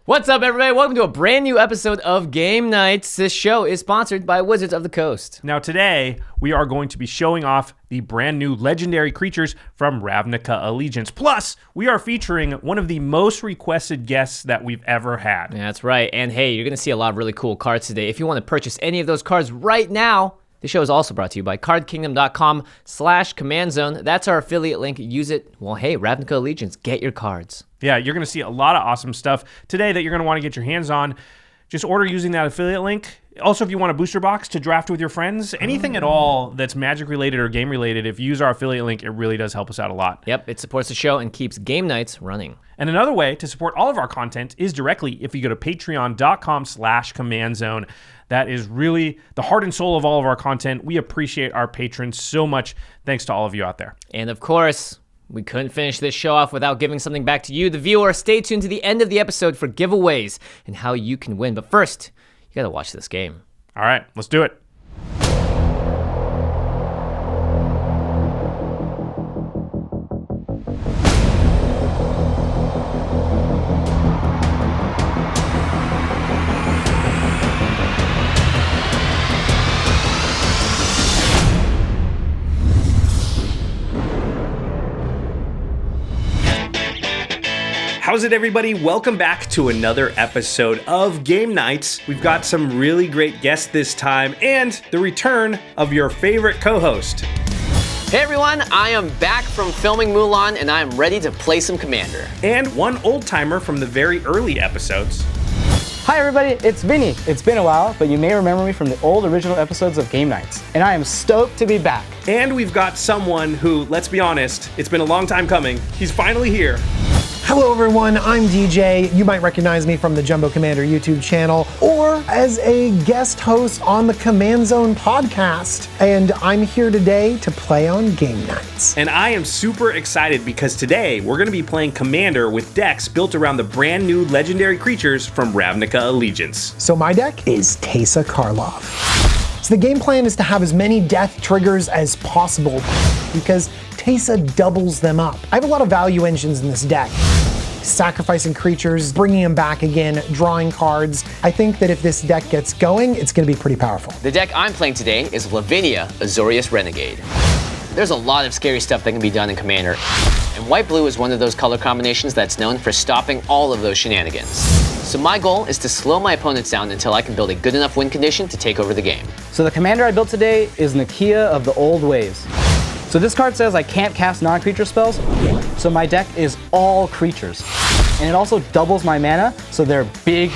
What's up, everybody? Welcome to a brand new episode of Game Nights. This show is sponsored by Wizards of the Coast. Now today, we are going to be showing off the brand new legendary creatures from Ravnica Allegiance. Plus, we are featuring one of the most requested guests that we've ever had. Yeah, that's right. And hey, you're going to see a lot of really cool cards today. If you want to purchase any of those cards right now, the show is also brought to you by cardkingdom.com/command zone. That's our affiliate link. Use it. Well, hey, Ravnica Allegiance, get your cards. Yeah, you're going to see a lot of awesome stuff today that you're going to want to get your hands on. Just order using that affiliate link. Also, if you want a booster box to draft with your friends, anything at all that's Magic related or game related, if you use our affiliate link, it really does help us out a lot. Yep, it supports the show and keeps Game Nights running. And another way to support all of our content is directly if you go to patreon.com/command zone. That is really the heart and soul of all of our content. We appreciate our patrons so much. Thanks to all of you out there. And of course, we couldn't finish this show off without giving something back to you, the viewer. Stay tuned to the end of the episode for giveaways and how you can win. But first, you gotta watch this game. All right, let's do it. How's it, everybody? Welcome back to another episode of Game Nights. We've got some really great guests this time and the return of your favorite co-host. Hey everyone, I am back from filming Mulan and I am ready to play some Commander. And one old-timer from the very early episodes. Hi everybody, it's Vinny. It's been a while, but you may remember me from the old original episodes of Game Nights, and I am stoked to be back. And we've got someone who, let's be honest, it's been a long time coming. He's finally here. Hello everyone, I'm DJ. You might recognize me from the Jumbo Commander YouTube channel or as a guest host on the Command Zone podcast. And I'm here today to play on Game Nights. And I am super excited because today we're going to be playing Commander with decks built around the brand new legendary creatures from Ravnica Allegiance. So my deck is Teysa Karlov. So the game plan is to have as many death triggers as possible because Teysa doubles them up. I have a lot of value engines in this deck. Sacrificing creatures, bringing them back again, drawing cards. I think that if this deck gets going, it's going to be pretty powerful. The deck I'm playing today is Lavinia, Azorius Renegade. There's a lot of scary stuff that can be done in Commander, and white-blue is one of those color combinations that's known for stopping all of those shenanigans. So my goal is to slow my opponents down until I can build a good enough win condition to take over the game. So the commander I built today is Nikya of the Old Ways. So this card says I can't cast non-creature spells, so my deck is all creatures. And it also doubles my mana, so they're big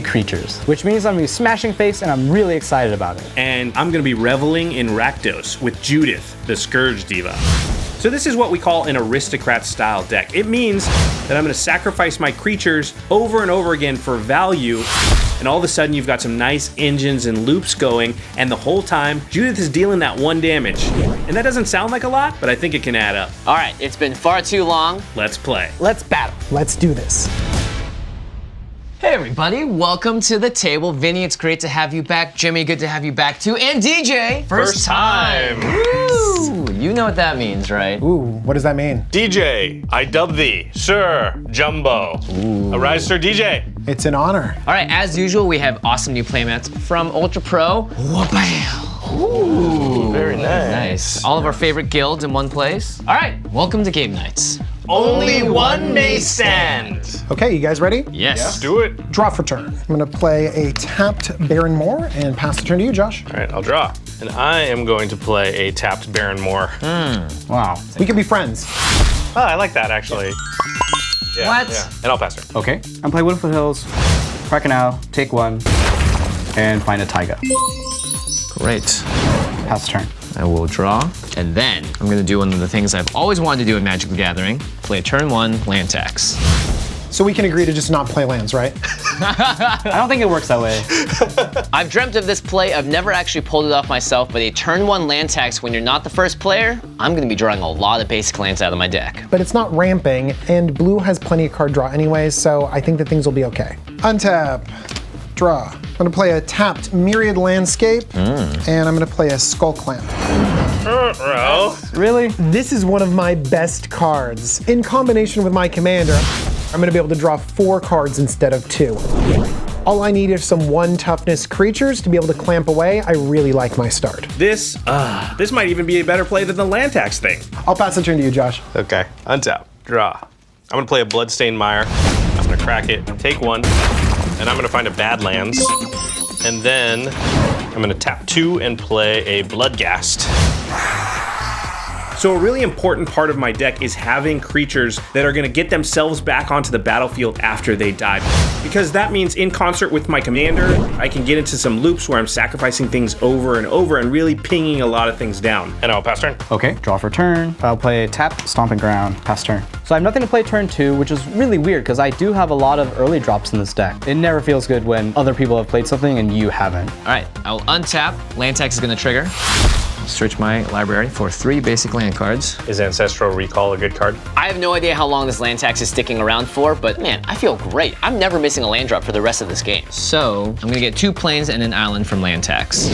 creatures, which means I'm gonna be smashing face and I'm really excited about it. And I'm going to be reveling in Rakdos with Judith, the Scourge Diva. So this is what we call an aristocrat-style deck. It means that I'm going to sacrifice my creatures over and over again for value, and all of a sudden you've got some nice engines and loops going, and the whole time, Judith is dealing that 1 damage. And that doesn't sound like a lot, but I think it can add up. All right, it's been far too long. Let's play. Let's battle. Let's do this. Hey everybody, welcome to the table. Vinny, it's great to have you back. Jimmy, good to have you back too. And DJ, First time. Woo! You know what that means, right? Ooh, what does that mean? DJ, I dub thee, Sir Jumbo. Arise, Sir DJ. It's an honor. All right, as usual, we have awesome new playmats from Ultra Pro. Wha-bam! Ooh, very nice. Nice. All of our favorite guilds in one place. All right, welcome to Game Nights. Only one may stand. Okay, you guys ready? Yes. Let's do it. Draw for turn. I'm going to play a tapped Baron Moore and pass the turn to you, Josh. All right, I'll draw. And I am going to play a tapped Baron Moore. Wow. We can be friends. Oh, I like that, actually. Yeah, What? Yeah. And I'll pass her. Okay. I'm playing Woodford Hills, Krakenau, take 1, and find a Taiga. Great. Pass the turn. I will draw, and then I'm gonna do one of the things I've always wanted to do in Magic the Gathering, play turn 1 land tax. So we can agree to just not play lands, right? I don't think it works that way. I've dreamt of this play. I've never actually pulled it off myself, but a turn 1 land tax when you're not the first player, I'm gonna be drawing a lot of basic lands out of my deck. But it's not ramping, and blue has plenty of card draw anyways, so I think that things will be okay. Untap, draw. I'm gonna play a tapped Myriad Landscape, and I'm gonna play a Skull Clamp. Well, Really? This is one of my best cards. In combination with my commander, I'm gonna be able to draw 4 cards instead of 2. All I need is some 1 toughness creatures to be able to clamp away. I really like my start. This might even be a better play than the land tax thing. I'll pass the turn to you, Josh. Okay, untap, draw. I'm gonna play a Bloodstained Mire. I'm gonna crack it, take 1, and I'm gonna find a Badlands. And then I'm gonna tap 2 and play a Bloodghast. So a really important part of my deck is having creatures that are gonna get themselves back onto the battlefield after they die. Because that means in concert with my commander, I can get into some loops where I'm sacrificing things over and over and really pinging a lot of things down. And I'll pass turn. Okay, draw for turn. I'll play tap, stomping ground, pass turn. So I have nothing to play turn 2, which is really weird because I do have a lot of early drops in this deck. It never feels good when other people have played something and you haven't. All right, I will untap. Land tax is gonna trigger. Search my library for 3 basic land cards. Is Ancestral Recall a good card? I have no idea how long this land tax is sticking around for, but man, I feel great. I'm never missing a land drop for the rest of this game. So I'm gonna get 2 plains and an island from land tax.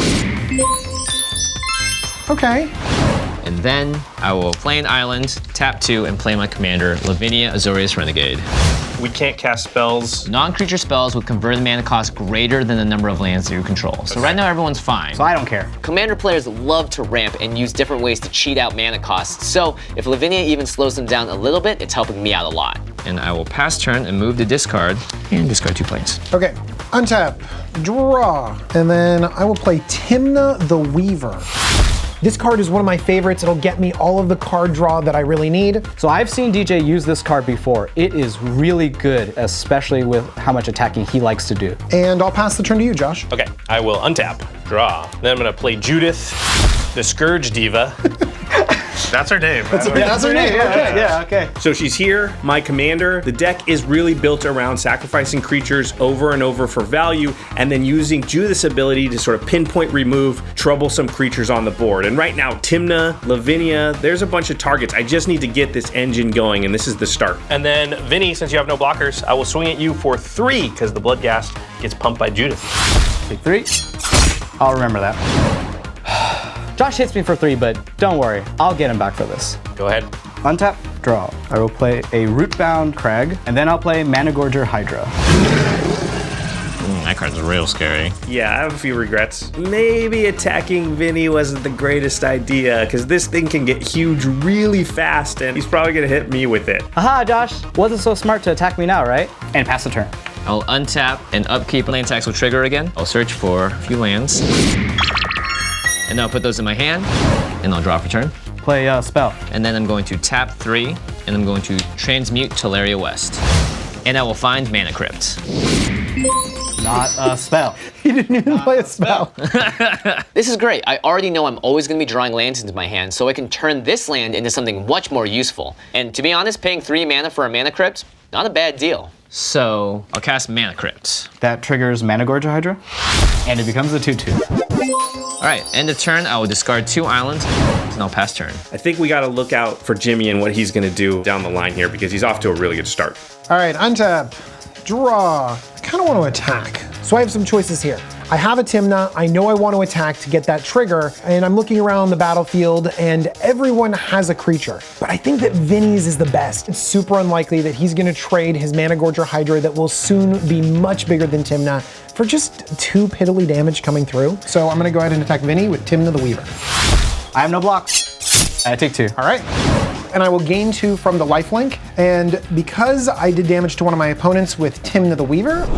Okay. And then I will play an island, tap 2, and play my commander, Lavinia Azorius Renegade. We can't cast spells. Non-creature spells with converted mana cost greater than the number of lands you control. So right now everyone's fine. So I don't care. Commander players love to ramp and use different ways to cheat out mana costs. So if Lavinia even slows them down a little bit, it's helping me out a lot. And I will pass turn and move to discard and discard 2 planes. Okay, untap, draw, and then I will play Teysa the Weaver. This card is one of my favorites. It'll get me all of the card draw that I really need. So I've seen DJ use this card before. It is really good, especially with how much attacking he likes to do. And I'll pass the turn to you, Josh. Okay, I will untap, draw. Then I'm gonna play Judith, the Scourge Diva. That's her name. That's her name. Okay. Yeah, okay. So she's here, my commander. The deck is really built around sacrificing creatures over and over for value, and then using Judith's ability to sort of pinpoint remove troublesome creatures on the board. And right now, Teysa, Lavinia, there's a bunch of targets. I just need to get this engine going, and this is the start. And then Vinny, since you have no blockers, I will swing at you for 3 because the Bloodghast gets pumped by Judith. Take 3. I'll remember that. Josh hits me for 3, but don't worry, I'll get him back for this. Go ahead. Untap, draw. I will play a Rootbound Crag, and then I'll play Managorger Hydra. That card's real scary. Yeah, I have a few regrets. Maybe attacking Vinny wasn't the greatest idea, because this thing can get huge really fast, and he's probably gonna hit me with it. Haha, Josh, wasn't so smart to attack me now, right? And pass the turn. I'll untap and upkeep. Land tax will trigger again. I'll search for a few lands. And then I'll put those in my hand, and I'll draw for turn. Play a spell. And then I'm going to tap 3, and I'm going to transmute Teleria West. And I will find Mana Crypt. Not a spell. He didn't even play a spell. This is great. I already know I'm always going to be drawing lands into my hand, so I can turn this land into something much more useful. And to be honest, paying 3 mana for a Mana Crypt, not a bad deal. So I'll cast Mana Crypt. That triggers Managorger Hydra, and it becomes a 2/2. All right, end of turn, I will discard 2 islands, and I'll pass turn. I think we gotta look out for Jimmy and what he's gonna do down the line here, because he's off to a really good start. All right, untap, draw. I kind of want to attack. So I have some choices here. I have a Teysa, I know I want to attack to get that trigger, and I'm looking around the battlefield and everyone has a creature. But I think that Vinny's is the best. It's super unlikely that he's gonna trade his Managorger Hydra that will soon be much bigger than Teysa for just 2 piddly damage coming through. So I'm gonna go ahead and attack Vinny with Teysa the Weaver. I have no blocks. I take 2. All right. And I will gain 2 from the lifelink. And because I did damage to one of my opponents with Teysa the Weaver,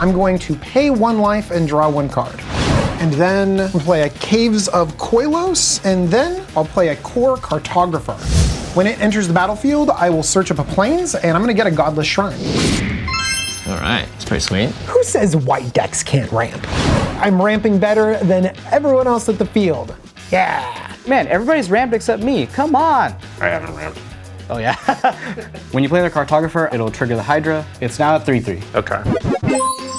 I'm going to pay 1 life and draw 1 card. And then I'll play a Caves of Koilos, and then I'll play a Core Cartographer. When it enters the battlefield, I will search up a plains, and I'm gonna get a Godless Shrine. All right, it's pretty sweet. Who says white decks can't ramp? I'm ramping better than everyone else at the field. Yeah. Man, everybody's ramped except me. Come on. I haven't ramped. Oh yeah. When you play the Cartographer, it'll trigger the Hydra. It's now at 3/3. Okay.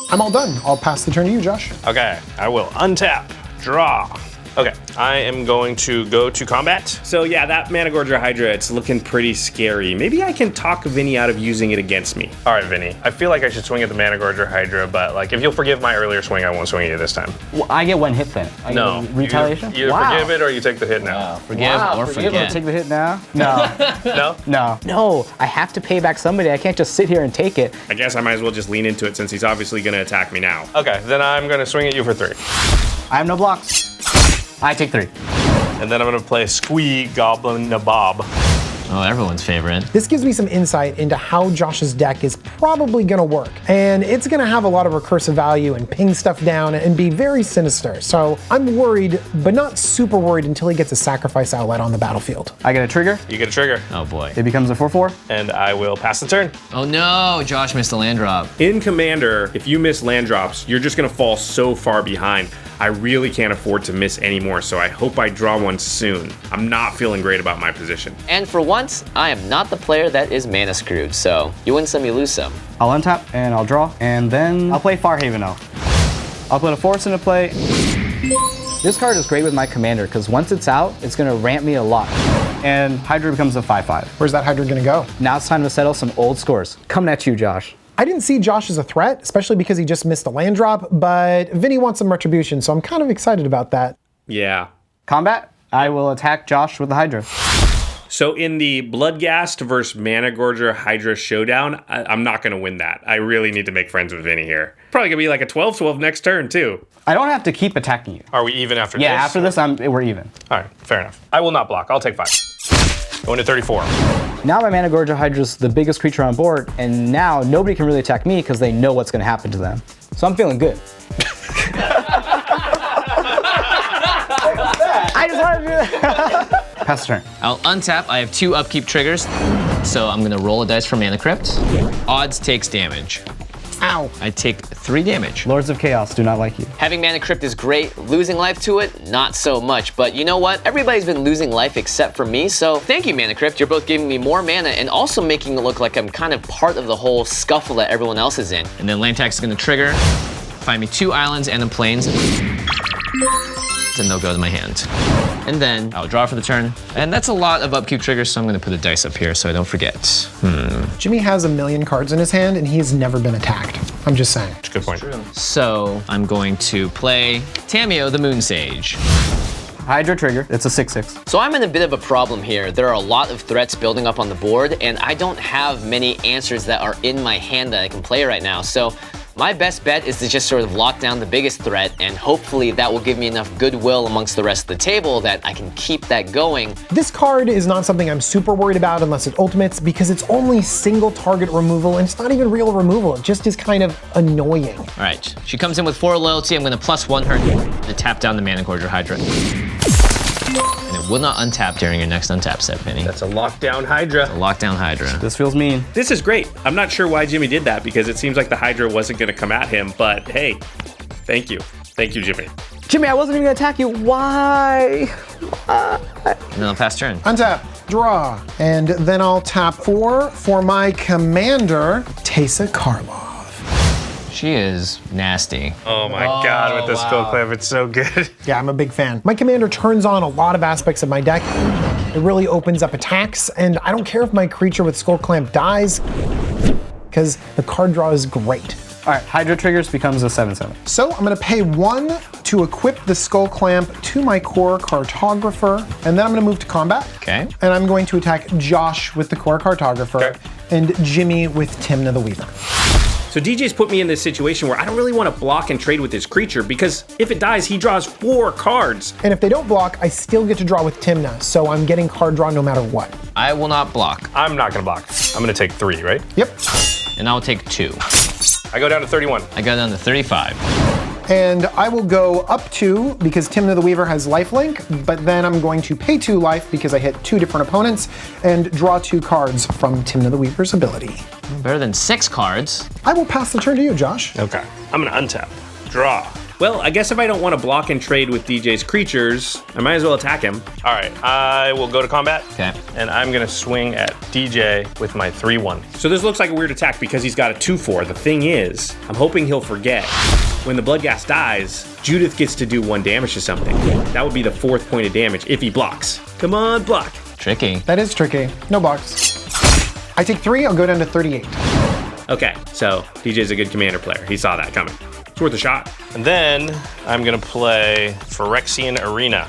I'm all done. I'll pass the turn to you, Josh. Okay, I will untap, draw. Okay, I am going to go to combat. So yeah, that Mana Gorger Hydra, it's looking pretty scary. Maybe I can talk Vinny out of using it against me. All right, Vinny. I feel like I should swing at the Mana Gorger Hydra, but like if you'll forgive my earlier swing, I won't swing at you this time. Well, I get one hit then. I No. get retaliation? You either forgive it or you take the hit now. Forgive or forget. Take the hit now? No. No? No, I have to pay back somebody. I can't just sit here and take it. I guess I might as well just lean into it since he's obviously gonna attack me now. Okay, then I'm gonna swing at you for 3. I have no blocks. I take 3. And then I'm gonna play Squee Goblin Nabob. Oh, everyone's favorite. This gives me some insight into how Josh's deck is probably gonna work. And it's gonna have a lot of recursive value and ping stuff down and be very sinister. So I'm worried, but not super worried until he gets a sacrifice outlet on the battlefield. I get a trigger. You get a trigger, Oh boy. It becomes a 4/4. and I will pass the turn. Oh no, Josh missed a land drop. In Commander, if you miss land drops, you're just gonna fall so far behind. I really can't afford to miss anymore, so I hope I draw one soon. I'm not feeling great about my position. And for once, I am not the player that is mana screwed, so you win some, you lose some. I'll untap and I'll draw, and then I'll play Farhaven Elf. I'll put a force into play. This card is great with my commander because once it's out, it's gonna ramp me a lot. And Hydra becomes a 5/5. Where's that Hydra gonna go? Now it's time to settle some old scores. Coming at you, Josh. I didn't see Josh as a threat, especially because he just missed a land drop, but Vinny wants some retribution, so I'm kind of excited about that. Yeah. Combat, I will attack Josh with the Hydra. So in the Bloodghast versus Mana Gorger Hydra showdown, I'm not gonna win that. I really need to make friends with Vinny here. Probably gonna be like a 12-12 next turn too. I don't have to keep attacking you. Are we even after Yeah, this? after this, we're even. All right, fair enough. I will not block. I'll take 5. Going to 34. Now my Mana Gorger Hydra is the biggest creature on board, and now nobody can really attack me because they know what's going to happen to them. So I'm feeling good. I just wanted to do that. Pass the turn. I'll untap. I have 2 upkeep triggers, so I'm gonna roll a dice for Mana Crypt. Odds takes damage. Ow. I take 3 damage. Lords of Chaos do not like you. Having Mana Crypt is great. Losing life to it, not so much. But you know what? Everybody's been losing life except for me, so thank you, Mana Crypt. You're both giving me more mana and also making it look like I'm kind of part of the whole scuffle that everyone else is in. And then Land Tax is gonna trigger, find me 2 islands and the plains, and they'll go to my hand. And then I'll draw for the turn. And that's a lot of upkeep triggers, so I'm gonna put a dice up here so I don't forget. Jimmy has a million cards in his hand, and he's never been attacked. I'm just saying. Good point. So I'm going to play Tamiyo the Moon Sage. Hydra trigger, it's a 6/6. So I'm in a bit of a problem here. There are a lot of threats building up on the board, and I don't have many answers that are in my hand that I can play right now. So my best bet is to just sort of lock down the biggest threat, and hopefully that will give me enough goodwill amongst the rest of the table that I can keep that going. This card is not something I'm super worried about unless it ultimates, because it's only single target removal, and it's not even real removal. It just is kind of annoying. All right, she comes in with 4 loyalty. I'm gonna +1 her to tap down the Mana Gorger Hydra. And it will not untap during your next untap set, Vinny. That's a lockdown Hydra. Lockdown Hydra. This feels mean. This is great. I'm not sure why Jimmy did that because it seems like the Hydra wasn't gonna come at him, but hey, thank you. Thank you, Jimmy. Jimmy, I wasn't even gonna attack you. Why? And then I'll pass turn. Untap, draw, and then I'll tap 4 for my commander, Teysa Karlov. She is nasty. Oh my god, with this Skull Clamp, it's so good. Yeah, I'm a big fan. My commander turns on a lot of aspects of my deck. It really opens up attacks, and I don't care if my creature with Skull Clamp dies, because the card draw is great. All right, Hydra triggers becomes a 7/7. So I'm gonna pay 1 to equip the Skull Clamp to my core cartographer, and then I'm gonna move to combat. Okay. And I'm going to attack Josh with the core cartographer, Okay. and Jimmy with Tymna the Weaver. So DJ's put me in this situation where I don't really want to block and trade with his creature because if it dies, he draws 4 cards. And if they don't block, I still get to draw with Tymna, so I'm getting card draw no matter what. I will not block, I'm not gonna block. I'm gonna take 3, right? Yep. and I'll take 2. I go down to 31. I go down to 35. And I will go up 2 because Tymna the Weaver has lifelink, but then I'm going to pay 2 life because I hit 2 different opponents and draw 2 cards from Tymna the Weaver's ability. Better than 6 cards. I will pass the turn to you, Josh. Okay. I'm gonna untap. Draw. Well, I guess if I don't want to block and trade with DJ's creatures, I might as well attack him. All right, I will go to combat. Okay. And I'm gonna swing at DJ with my 3/1. So this looks like a weird attack because he's got a 2/4. The thing is, I'm hoping he'll forget. When the Bloodghast dies, Judith gets to do 1 damage to something. That would be the 4th point of damage if he blocks. Come on, block. Tricky. That is tricky. No box. I take 3, I'll go down to 38. Okay, so DJ's a good commander player. He saw that coming. It's worth a shot. And then I'm gonna play Phyrexian Arena,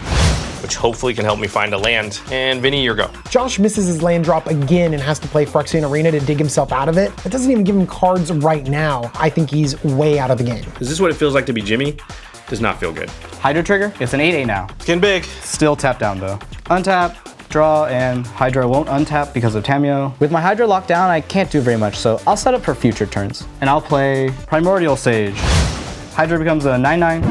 which hopefully can help me find a land. And Vinny, your go. Josh misses his land drop again and has to play Phyrexian Arena to dig himself out of it. It doesn't even give him cards right now. I think he's way out of the game. Is this what it feels like to be Jimmy? Does not feel good. Hydra trigger, it's an 8/8 now. It's getting big. Still tap down though. Untap, draw, and Hydra won't untap because of Tamiyo. With my Hydra locked down, I can't do very much, so I'll set up for future turns. And I'll play Primordial Sage. Hydra becomes a 9/9.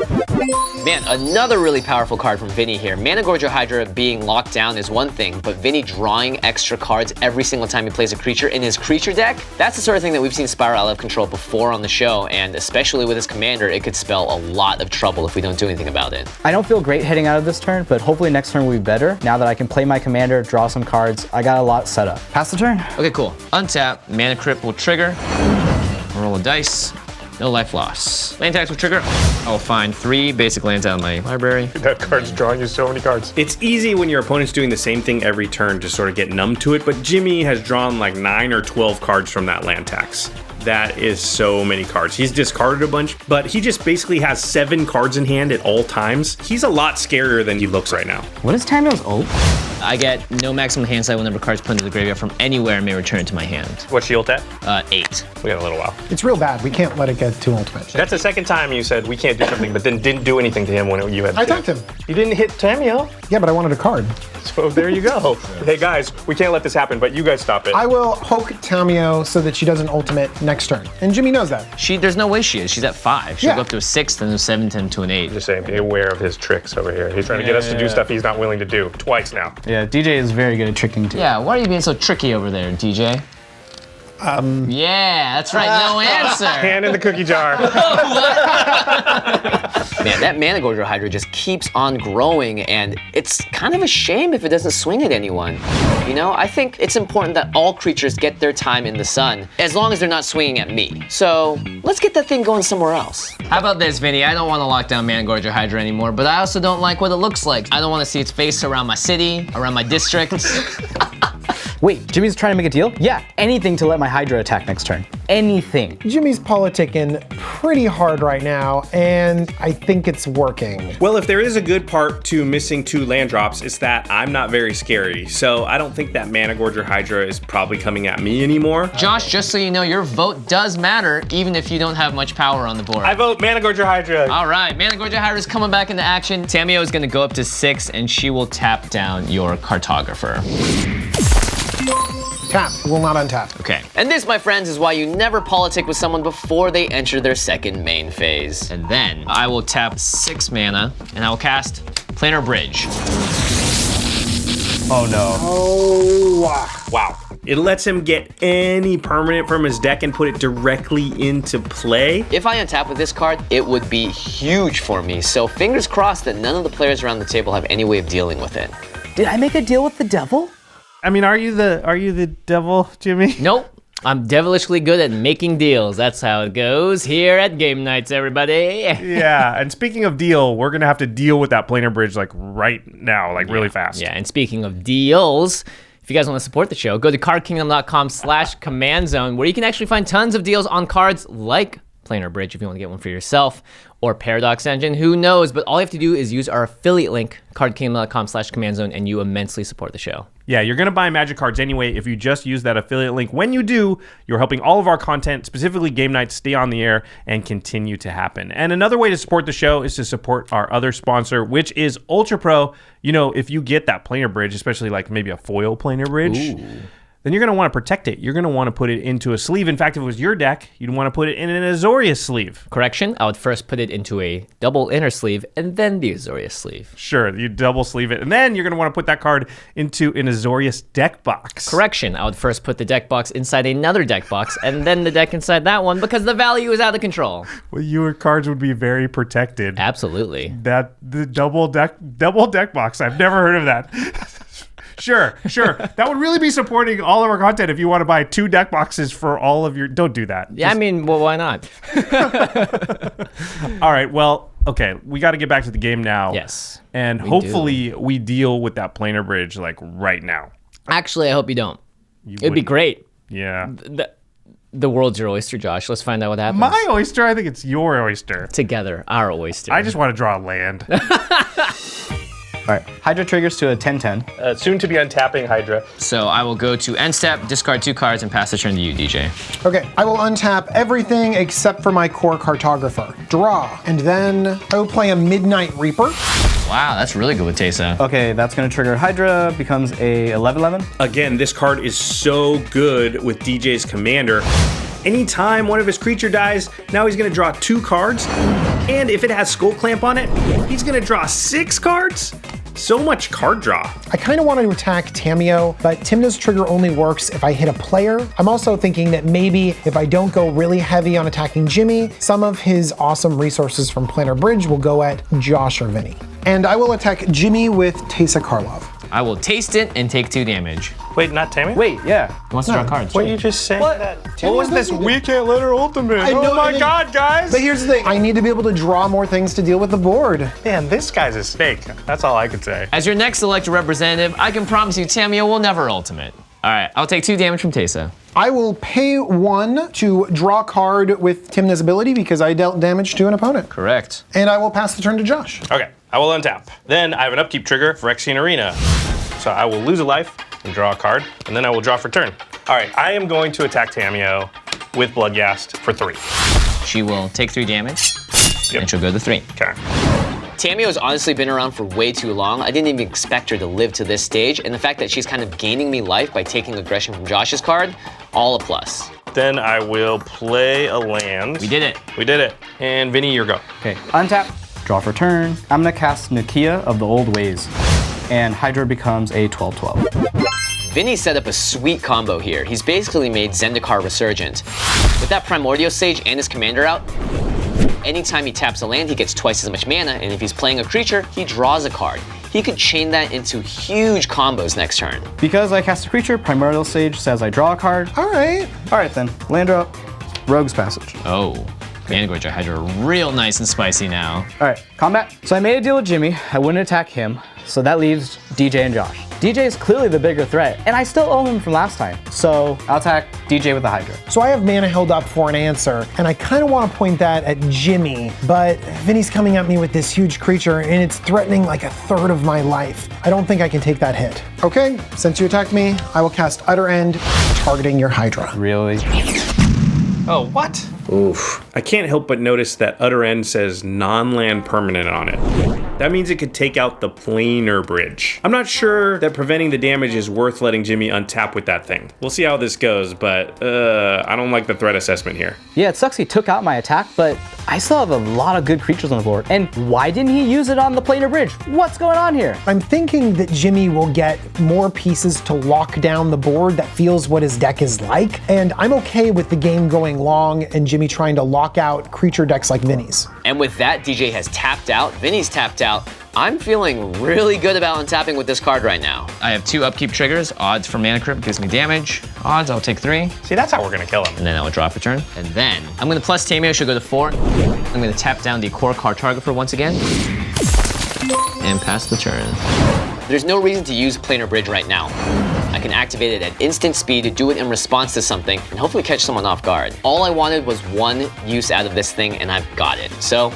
Man, another really powerful card from Vinny here. Mana Gorger Hydra being locked down is one thing, but Vinny drawing extra cards every single time he plays a creature in his creature deck, that's the sort of thing that we've seen spiral out of control before on the show, and especially with his commander, it could spell a lot of trouble if we don't do anything about it. I don't feel great heading out of this turn, but hopefully next turn will be better. Now that I can play my commander, draw some cards, I got a lot set up. Pass the turn. Okay, cool. Untap, Mana Crypt will trigger. Roll a dice. No life loss. Land tax will trigger. I'll find 3 basic lands out of my library. That card's drawing you so many cards. It's easy when your opponent's doing the same thing every turn to sort of get numb to it, but Jimmy has drawn like 9 or 12 cards from that land tax. That is so many cards. He's discarded a bunch, but he just basically has 7 cards in hand at all times. He's a lot scarier than he looks right now. What is Tamiyo's ult? I get no maximum hand size whenever cards put into the graveyard from anywhere and may return it to my hand. What's shield at? 8. We got a little while. It's real bad. We can't let it get too ultimate. That's the second time you said we can't do something, but then didn't do anything to him when you had to. I attacked him. You didn't hit Tamiyo. Yeah, but I wanted a card. So there you go. Hey guys, we can't let this happen, but you guys stop it. I will poke Tamiyo so that she doesn't ultimate next turn. And Jimmy knows that. There's no way she is. She's at 5. She'll Yeah. go up to a 6, then a 7, then to an 8. Just saying, be aware of his tricks over here. He's trying to get us to do stuff he's not willing to do twice now. Yeah, DJ is very good at tricking too. Yeah, why are you being so tricky over there, DJ? Yeah, that's right, no answer. Hand in the cookie jar. Man, that Mana Gorger Hydra just keeps on growing, and it's kind of a shame if it doesn't swing at anyone. You know, I think it's important that all creatures get their time in the sun, as long as they're not swinging at me. So, let's get that thing going somewhere else. How about this, Vinny? I don't want to lock down Mana Gorger Hydra anymore, but I also don't like what it looks like. I don't want to see its face around my city, around my district. Wait, Jimmy's trying to make a deal? Yeah, anything to let my Hydra attack next turn. Anything. Jimmy's politicking pretty hard right now, and I think it's working. Well, if there is a good part to missing 2 land drops, it's that I'm not very scary. So I don't think that Mana Gorger Hydra is probably coming at me anymore. Josh, just so you know, your vote does matter, even if you don't have much power on the board. I vote Mana Gorger Hydra. All right, Mana Gorger Hydra's coming back into action. Tamiyo is gonna go up to 6, and she will tap down your Cartographer. Tap, will not untap. Okay. And this, my friends, is why you never politic with someone before they enter their second main phase. And then I will tap 6 mana, and I will cast Planar Bridge. Oh no. Oh, Wow. It lets him get any permanent from his deck and put it directly into play. If I untap with this card, it would be huge for me. So fingers crossed that none of the players around the table have any way of dealing with it. Did I make a deal with the devil? I mean, are you the devil, Jimmy? Nope. I'm devilishly good at making deals. That's how it goes here at Game Nights, everybody. Yeah, and speaking of deal, we're gonna have to deal with that planar bridge like right now, like really fast. Yeah, and speaking of deals, if you guys want to support the show, go to cardkingdom.com/command zone, where you can actually find tons of deals on cards like Planar Bridge if you want to get one for yourself, or Paradox Engine, who knows, but all you have to do is use our affiliate link, cardkingdom.com/command zone, and you immensely support the show. Yeah, you're gonna buy Magic cards anyway if you just use that affiliate link. When you do, you're helping all of our content, specifically Game Nights, stay on the air and continue to happen. And another way to support the show is to support our other sponsor, which is Ultra Pro. You know, if you get that planar bridge, especially like maybe a foil planar bridge, then you're going to want to protect it. You're going to want to put it into a sleeve. In fact, if it was your deck, you'd want to put it in an Azorius sleeve. Correction, I would first put it into a double inner sleeve and then the Azorius sleeve. Sure, you double sleeve it. And then you're going to want to put that card into an Azorius deck box. Correction, I would first put the deck box inside another deck box and then the deck inside that one because the value is out of control. Well, your cards would be very protected. Absolutely. The double deck box. I've never heard of that. Sure. That would really be supporting all of our content if you want to buy 2 deck boxes for all of your... Don't do that. Yeah, I mean, well, why not? All right, well, okay, we got to get back to the game now. Yes. And hopefully we deal with that planar bridge, like, right now. Actually, I hope you don't. It'd be great. Yeah. The world's your oyster, Josh. Let's find out what happens. My oyster? I think it's your oyster. Together, our oyster. I just want to draw a land. All right, Hydra triggers to a 10/10. Soon to be untapping Hydra. So I will go to end step, discard 2 cards, and pass the turn to you, DJ. Okay, I will untap everything except for my core cartographer. Draw, and then I will play a Midnight Reaper. Wow, that's really good with Teysa. Okay, that's gonna trigger Hydra, becomes a 11/11. Again, this card is so good with DJ's commander. Anytime one of his creature dies, now he's gonna draw 2 cards. And if it has Skull Clamp on it, he's gonna draw 6 cards. So much card draw. I kind of wanted to attack Tamiyo, but Tymna's trigger only works if I hit a player. I'm also thinking that maybe if I don't go really heavy on attacking Jimmy, some of his awesome resources from Planar Bridge will go at Josh or Vinny. And I will attack Jimmy with Teysa Karlov. I will taste it and take 2 damage. Wait, not Tammy? Wait, yeah. He wants to draw cards. What you just said? What? What was this? We can't let her ultimate. I know, Oh my and then- god, guys! But here's the thing, I need to be able to draw more things to deal with the board. Man, this guy's a snake. That's all I can say. As your next elected representative, I can promise you Tamiyo will never ultimate. All right, I'll take 2 damage from Teysa. I will pay 1 to draw a card with Tymna's ability because I dealt damage to an opponent. Correct. And I will pass the turn to Josh. Okay, I will untap. Then I have an upkeep trigger for Phyrexian Arena. So I will lose a life and draw a card, and then I will draw for turn. All right, I am going to attack Tamiyo with Bloodghast for 3. She will take 3 damage, Yep. and she'll go to 3. Okay. Tamiyo has honestly been around for way too long. I didn't even expect her to live to this stage, and the fact that she's kind of gaining me life by taking aggression from Josh's card, all a plus. Then I will play a land. We did it. We did it. And Vinny, your go. Okay, untap, draw for turn. I'm gonna cast Nikya of the Old Ways, and Hydra becomes a 12/12. Vinny set up a sweet combo here. He's basically made Zendikar resurgent. With that Primordial Sage and his commander out, anytime he taps a land, he gets twice as much mana, and if he's playing a creature, he draws a card. He could chain that into huge combos next turn. Because I cast a creature, Primordial Sage says I draw a card. All right. All right then, land drop, Rogue's Passage. Oh, Vanguard Hydra real nice and spicy now. All right, combat. So I made a deal with Jimmy. I wouldn't attack him, so that leaves DJ and Josh. DJ is clearly the bigger threat, and I still owe him from last time. So I'll attack DJ with the Hydra. So I have mana held up for an answer, and I kind of want to point that at Jimmy, but Vinny's coming at me with this huge creature, and it's threatening like a third of my life. I don't think I can take that hit. Okay, since you attacked me, I will cast Utter End, targeting your Hydra. Really? Oh, what? Oof. I can't help but notice that Utter End says non-land permanent on it. That means it could take out the planar bridge. I'm not sure that preventing the damage is worth letting Jimmy untap with that thing. We'll see how this goes, but I don't like the threat assessment here. Yeah, it sucks he took out my attack, but I still have a lot of good creatures on the board. And why didn't he use it on the planar bridge? What's going on here? I'm thinking that Jimmy will get more pieces to lock down the board that feels what his deck is like, and I'm okay with the game going long and Jimmy trying to lock out creature decks like Vinny's. And with that, DJ has tapped out, Vinny's tapped out. I'm feeling really good about untapping with this card right now. I have 2 upkeep triggers. Odds for Mana Crypt gives me damage. Odds, I'll take 3. See, that's how we're gonna kill him. And then I will draw for turn. And then I'm gonna plus Tamiyo, she'll go to 4. I'm gonna tap down the core cartographer once again. And pass the turn. There's no reason to use Planar Bridge right now. I can activate it at instant speed to do it in response to something and hopefully catch someone off guard. All I wanted was 1 use out of this thing and I've got it. So,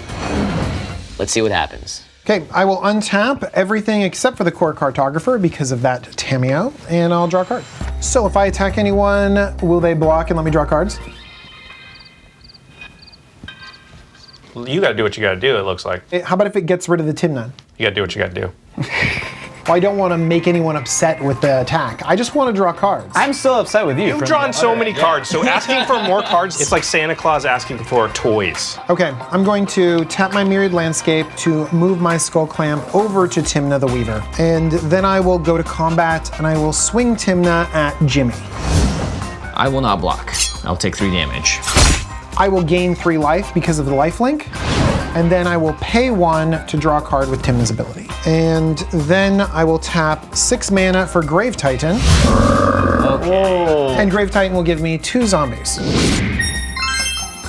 let's see what happens. Okay, I will untap everything except for the core cartographer because of that Tamiyo, and I'll draw a card. So if I attack anyone, will they block and let me draw cards? You gotta do what you gotta do, it looks like. How about if it gets rid of the Tymna? You gotta do what you gotta do. Well, I don't want to make anyone upset with the attack. I just want to draw cards. I'm still upset with you. You've drawn so many cards, so asking for more cards, it's like Santa Claus asking for toys. Okay, I'm going to tap my Myriad Landscape to move my Skull Clamp over to Tymna the Weaver. And then I will go to combat and I will swing Tymna at Jimmy. I will not block. I'll take 3 damage. I will gain 3 life because of the lifelink. And then I will pay 1 to draw a card with Tymna's ability. And then I will tap 6 mana for Grave Titan. Okay. And Grave Titan will give me 2 zombies.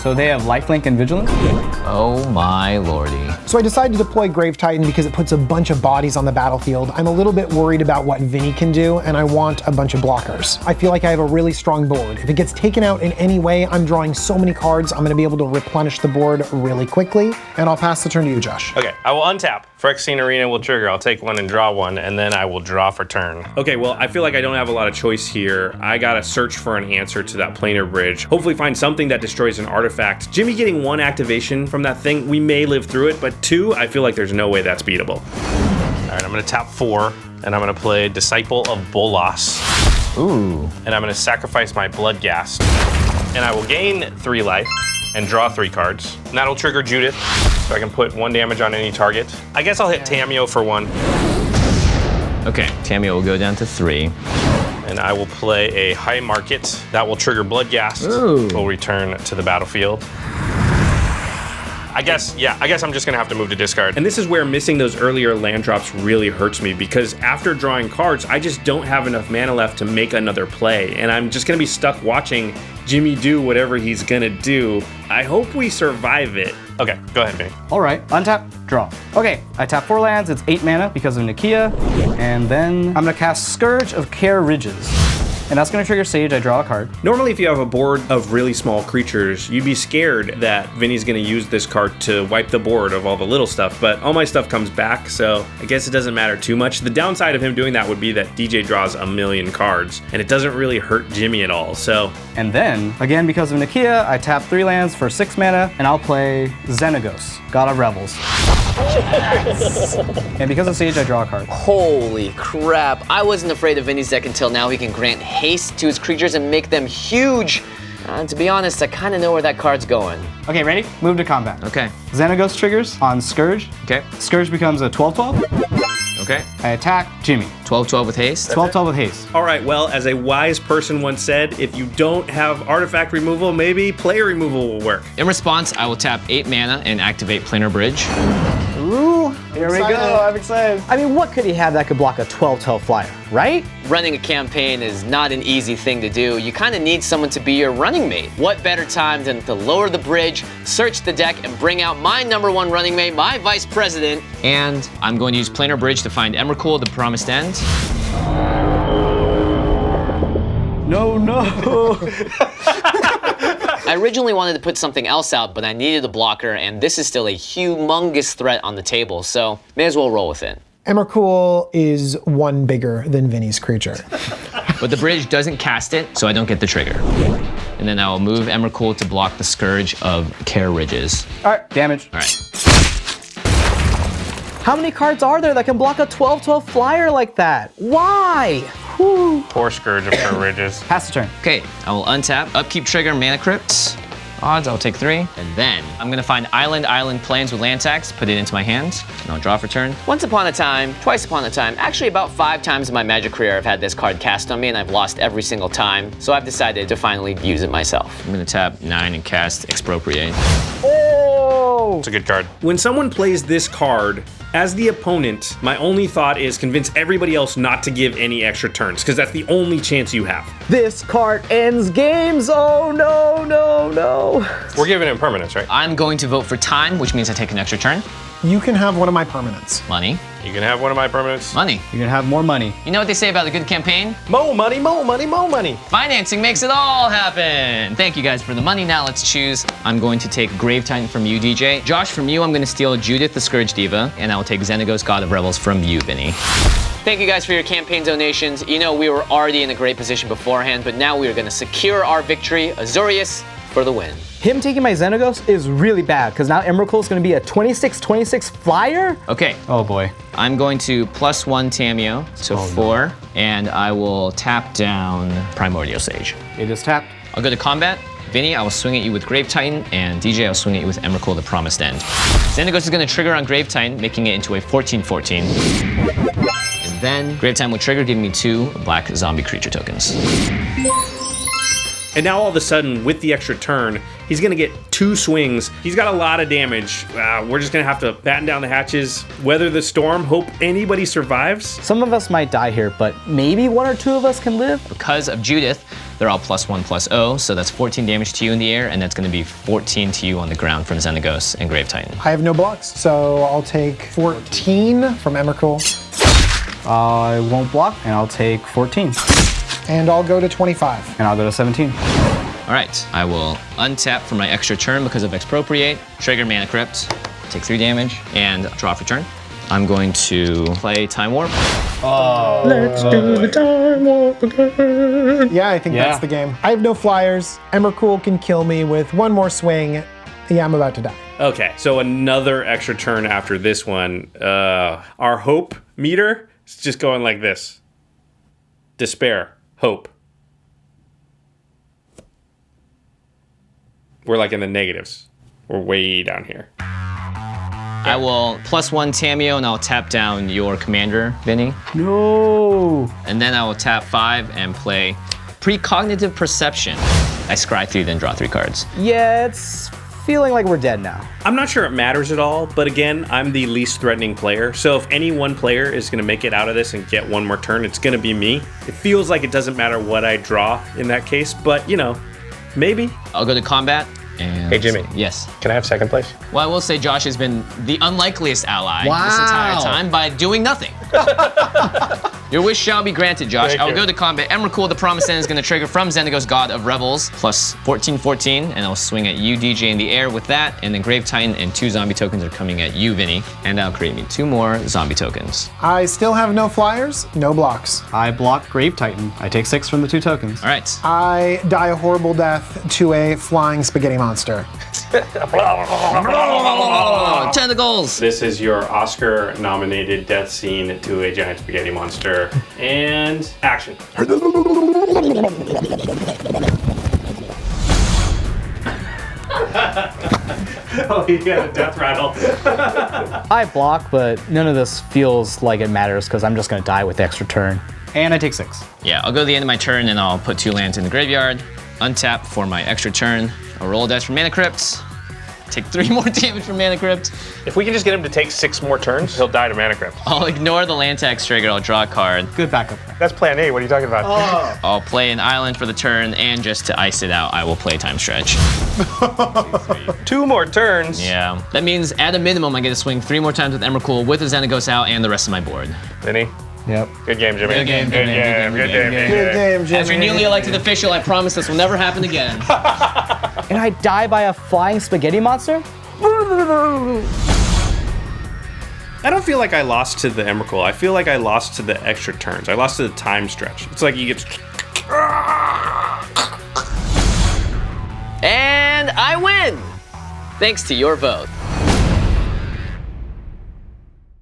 So they have lifelink and vigilance? Oh my lordy. So I decided to deploy Grave Titan because it puts a bunch of bodies on the battlefield. I'm a little bit worried about what Vinny can do, and I want a bunch of blockers. I feel like I have a really strong board. If it gets taken out in any way, I'm drawing so many cards, I'm gonna be able to replenish the board really quickly. And I'll pass the turn to you, Josh. Okay, I will untap. Phyrexian Arena will trigger. I'll take 1 and draw 1, and then I will draw for turn. Okay, well, I feel like I don't have a lot of choice here. I gotta search for an answer to that planar bridge. Hopefully find something that destroys an artifact. Jimmy getting 1 activation from that thing, we may live through it, but 2, I feel like there's no way that's beatable. All right, I'm gonna tap 4, and I'm gonna play Disciple of Bolas. Ooh. And I'm gonna sacrifice my Bloodghast. And I will gain 3 life and draw 3 cards. And that'll trigger Judith, so I can put 1 damage on any target. I guess I'll hit Tamiyo for 1. Okay, Tamiyo will go down to 3. And I will play a High Market. That will trigger Bloodghast. Ooh. Will return to the battlefield. I guess I'm just gonna have to move to discard. And this is where missing those earlier land drops really hurts me, because after drawing cards, I just don't have enough mana left to make another play. And I'm just gonna be stuck watching Jimmy do whatever he's gonna do. I hope we survive it. Okay, go ahead, Vinny. All right, untap, draw. Okay, I tap 4 lands, it's 8 mana because of Nikya. And then I'm gonna cast Scourge of Care Ridges. And that's gonna trigger Sage, I draw a card. Normally, if you have a board of really small creatures, you'd be scared that Vinny's gonna use this card to wipe the board of all the little stuff, but all my stuff comes back, so I guess it doesn't matter too much. The downside of him doing that would be that DJ draws a million cards, and it doesn't really hurt Jimmy at all, so. And then, again because of Nikya, I tap 3 lands for 6 mana, and I'll play Xenagos, God of Revels. And because of Sage, I draw a card. Holy crap. I wasn't afraid of Vinny's deck until now. He can grant haste to his creatures and make them huge. To be honest, I kind of know where that card's going. Okay, ready? Move to combat. Okay. Xenagos triggers on Scourge. Okay. Scourge becomes a 12/12. Okay. I attack Jimmy. 12/12 with haste. 12/12 with haste. All right, well, as a wise person once said, if you don't have artifact removal, maybe player removal will work. In response, I will tap 8 mana and activate Planar Bridge. Ooh, here we excited. go. I'm excited. I mean, what could he have that could block a 12/12 flyer, right? Running a campaign is not an easy thing to do. You kind of need someone to be your running mate. What better time than to lower the bridge, search the deck, and bring out my #1 running mate, my vice president. And I'm going to use Planar Bridge to find Emrakul, the Promised End. No. I originally wanted to put something else out, but I needed a blocker, and this is still a humongous threat on the table, so may as well roll with it. Emrakul is 1 bigger than Vinny's creature. But the bridge doesn't cast it, so I don't get the trigger. And then I will move Emrakul to block the Scourge of Care Ridges. All right, damage. All right. How many cards are there that can block a 12/12 flyer like that? Why? Whew. Poor Scourge of Her Ridges. Pass the turn. Okay, I will untap, upkeep trigger, Mana Crypt. Odds, I'll take 3. And then I'm gonna find Island Plains with land tax, put it into my hand, and I'll draw for turn. Once upon a time, twice upon a time, actually about 5 times in my Magic career I've had this card cast on me and I've lost every single time, so I've decided to finally use it myself. I'm gonna tap 9 and cast Expropriate. Oh! It's a good card. When someone plays this card, as the opponent, my only thought is convince everybody else not to give any extra turns, because that's the only chance you have. This card ends games. Oh no. We're giving him permanence, right? I'm going to vote for time, which means I take an extra turn. You can have one of my permanents. Money. You can have one of my permanents. Money. You're gonna have more money. You know what they say about a good campaign? Mo money, mo money, mo money. Financing makes it all happen. Thank you guys for the money. Now let's choose. I'm going to take Grave Titan from you, DJ. Josh, from you, I'm going to steal Judith, the Scourge Diva, and I will take Xenagos, God of Revels from you, Vinny. Thank you guys for your campaign donations. You know, we were already in a great position beforehand, but now we are going to secure our victory. Azorius for the win. Him taking my Xenagos is really bad, because now Emrakul is gonna be a 26/26 flyer? Okay, Oh boy. I'm going to +1 Tamiyo, so 4, and I will tap down Primordial Sage. It is tapped. I'll go to combat. Vinny, I will swing at you with Grave Titan, and DJ, I'll swing at you with Emrakul, the Promised End. Xenagos is going to trigger on Grave Titan, making it into a 14/14. And then Grave Titan will trigger, giving me 2 black zombie creature tokens. And now all of a sudden, with the extra turn, he's going to get 2 swings. He's got a lot of damage. We're just going to have to batten down the hatches, weather the storm, hope anybody survives. Some of us might die here, but maybe 1 or 2 of us can live. Because of Judith, they're all +1/+0, so that's 14 damage to you in the air, and that's going to be 14 to you on the ground from Xenagos and Grave Titan. I have no blocks, so I'll take 14 from Emrakul. I won't block, and I'll take 14. And I'll go to 25. And I'll go to 17. All right, I will untap for my extra turn because of Expropriate, trigger Mana Crypt, take 3 damage, and draw for turn. I'm going to play Time Warp. Let's do the Time Warp again. Yeah, I think that's the game. I have no flyers. Emrakul can kill me with 1 more swing. Yeah, I'm about to die. Okay, so another extra turn after this one. Our hope meter is just going like this. Despair, hope. We're like in the negatives. We're way down here. I will +1 Tameo, and I'll tap down your commander, Vinny. No. And then I will tap 5 and play Precognitive Perception. I scry 3, then draw 3 cards. Yeah, it's feeling like we're dead now. I'm not sure it matters at all, but again, I'm the least threatening player. So if any one player is going to make it out of this and get 1 more turn, it's going to be me. It feels like it doesn't matter what I draw in that case, but you know, maybe. I'll go to combat. And Hey, Jimmy. Yes. Can I have second place? Well, I will say Josh has been the unlikeliest ally this entire time by doing nothing. Your wish shall be granted, Josh. Thank I will you. go to combat. Emrakul, the Promised End, is going to trigger from Xenagos, God of Revels, +14/14, and I'll swing at you, DJ, in the air with that, and then Grave Titan and 2 zombie tokens are coming at you, Vinny, and that'll create me 2 more zombie tokens. I still have no flyers, no blocks. I block Grave Titan. I take 6 from the 2 tokens. All right. I die a horrible death to a flying spaghetti monster. Oh, tentacles! This is your Oscar-nominated death scene to a giant spaghetti monster. And action. Oh, you got a death rattle. I block, but none of this feels like it matters because I'm just going to die with the extra turn. And I take 6. Yeah, I'll go to the end of my turn and I'll put 2 lands in the graveyard, untap for my extra turn. I'll roll a dice for Mana Crypt, take 3 more damage from Mana Crypt. If we can just get him to take 6 more turns, he'll die to Mana Crypt. I'll ignore the land tax trigger, I'll draw a card. Good backup. That's plan A, what are you talking about? I'll play an island for the turn, and just to ice it out, I will play Time Stretch. 2 more turns. Yeah. That means at a minimum, I get to swing 3 more times with Emrakul with the Xenagos out and the rest of my board. Vinny, Yep. good game, Jimmy. Good game, Good game, good game. Good game, Jimmy. As your newly elected official, I promise this will never happen again. And I die by a flying spaghetti monster? I don't feel like I lost to the Emrakul. I feel like I lost to the extra turns. I lost to the time stretch. It's like you get... And I win! Thanks to your vote.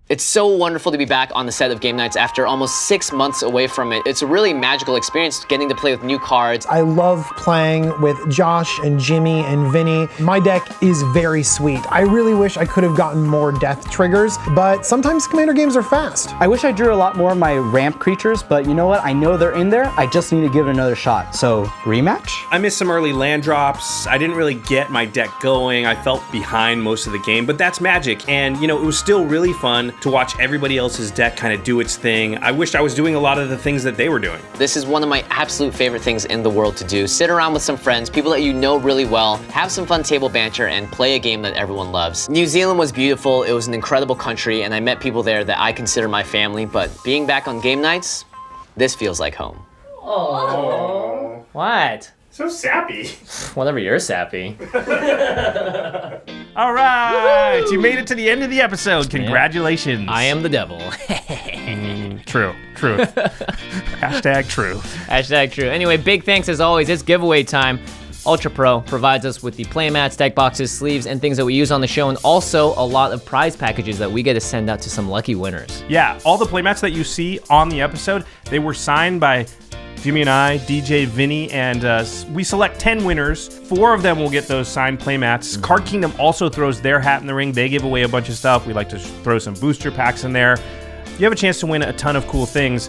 It's so wonderful to be back on the set of Game Nights after almost 6 months away from it. It's a really magical experience getting to play with new cards. I love playing with Josh and Jimmy and Vinny. My deck is very sweet. I really wish I could have gotten more death triggers, but sometimes commander games are fast. I wish I drew a lot more of my ramp creatures, but you know what? I know they're in there. I just need to give it another shot. So, rematch? I missed some early land drops. I didn't really get my deck going. I felt behind most of the game, but that's Magic. And, you know, it was still really fun to watch everybody else's deck kind of do its thing. I wished I was doing a lot of the things that they were doing. This is one of my absolute favorite things in the world to do. Sit around with some friends, people that you know really well, have some fun table banter, and play a game that everyone loves. New Zealand was beautiful. It was an incredible country, and I met people there that I consider my family, but being back on Game Nights, this feels like home. Oh. What? So sappy. Whatever, you're sappy. All right, you made it to the end of the episode. Congratulations. I am the devil. True. Hashtag true. Hashtag true. Anyway, big thanks as always. It's giveaway time. Ultra Pro provides us with the playmats, deck boxes, sleeves, and things that we use on the show, and also a lot of prize packages that we get to send out to some lucky winners. Yeah, all the playmats that you see on the episode, they were signed by Jimmy and I, DJ, Vinny, and we select 10 winners. 4 of them will get those signed playmats. Card Kingdom also throws their hat in the ring. They give away a bunch of stuff. We like to throw some booster packs in there. You have a chance to win a ton of cool things.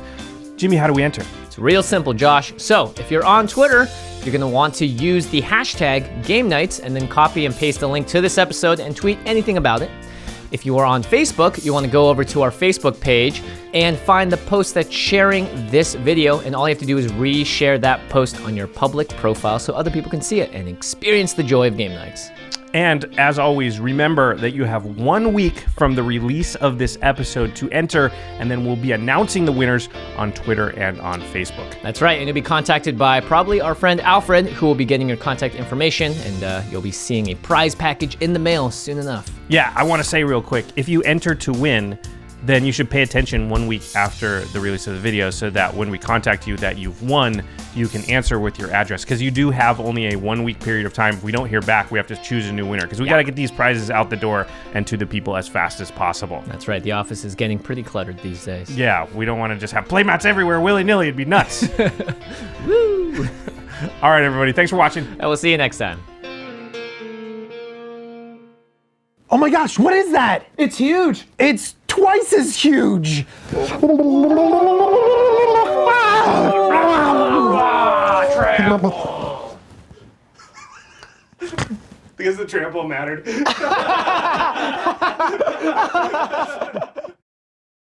Jimmy, how do we enter? It's real simple, Josh. So if you're on Twitter, You're going to want to use the hashtag Game Nights and then copy and paste a link to this episode and tweet anything about it. If you are on Facebook, you want to go over to our Facebook page and find the post that's sharing this video, and all you have to do is re-share that post on your public profile so other people can see it and experience the joy of game nights. And as always, remember that you have 1 week from the release of this episode to enter, and then we'll be announcing the winners on Twitter and on Facebook. That's right, and you'll be contacted by probably our friend Alfred, who will be getting your contact information, and you'll be seeing a prize package in the mail soon enough. Yeah, I want to say real quick, if you enter to win, then you should pay attention 1 week after the release of the video so that when we contact you that you've won, you can answer with your address. Because you do have only a 1 week period of time. If we don't hear back, we have to choose a new winner. Because we got to get these prizes out the door and to the people as fast as possible. That's right, the office is getting pretty cluttered these days. Yeah, we don't want to just have playmats everywhere willy-nilly. It'd be nuts. Woo! All right, everybody. Thanks for watching. I will see you next time. Oh my gosh, what is that? It's huge. It's twice as huge. Because the trample mattered.